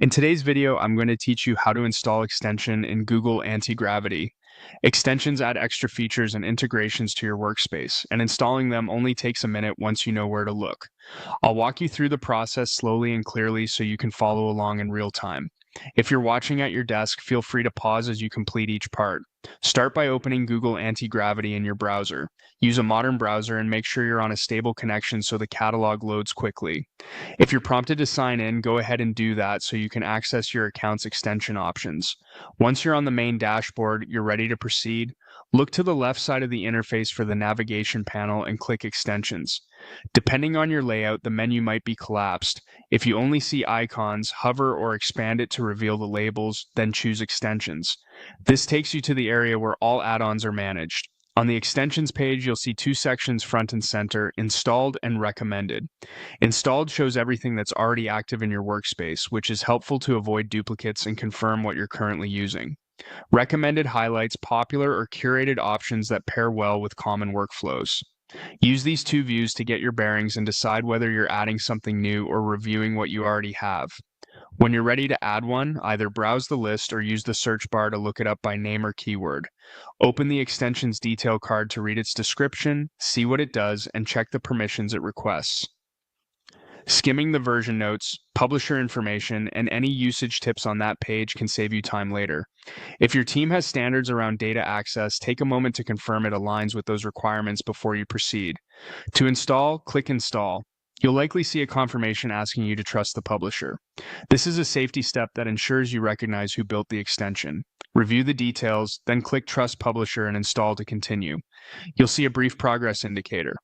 In today's video, I'm going to teach you how to install extension in Google Antigravity. Extensions add extra features and integrations to your workspace, and installing them only takes a minute once you know where to look. I'll walk you through the process slowly and clearly so you can follow along in real time. If you're watching at your desk, feel free to pause as you complete each part. Start by opening Google Antigravity in your browser. Use a modern browser and make sure you're on a stable connection so the catalog loads quickly. If you're prompted to sign in, go ahead and do that so you can access your account's extension options. Once you're on the main dashboard, you're ready to proceed. Look to the left side of the interface for the navigation panel and click Extensions. Depending on your layout, the menu might be collapsed. If you only see icons, hover or expand it to reveal the labels, then choose Extensions. This takes you to the area where all add-ons are managed. On the Extensions page, you'll see two sections front and center, Installed and Recommended. Installed shows everything that's already active in your workspace, which is helpful to avoid duplicates and confirm what you're currently using. Recommended highlights popular or curated options that pair well with common workflows. Use these two views to get your bearings and decide whether you're adding something new or reviewing what you already have. When you're ready to add one, either browse the list or use the search bar to look it up by name or keyword. Open the extension's detail card to read its description, see what it does, and check the permissions it requests. Skimming the version notes, publisher information, and any usage tips on that page can save you time later. If your team has standards around data access, take a moment to confirm it aligns with those requirements before you proceed. To install, click Install. You'll likely see a confirmation asking you to trust the publisher. This is a safety step that ensures you recognize who built the extension. Review the details, then click Trust Publisher and Install to continue. You'll see a brief progress indicator.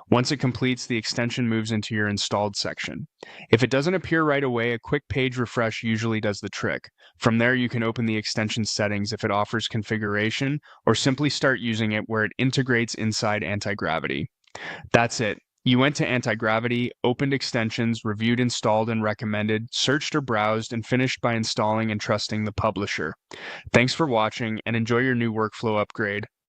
Once it completes, the extension moves into your installed section. If it doesn't appear right away, a quick page refresh usually does the trick. From there, you can open the extension settings if it offers configuration, or simply start using it where it integrates inside Antigravity. That's it. You went to Antigravity, opened extensions, reviewed installed and recommended, searched or browsed, and finished by installing and trusting the publisher. Thanks for watching, and enjoy your new workflow upgrade.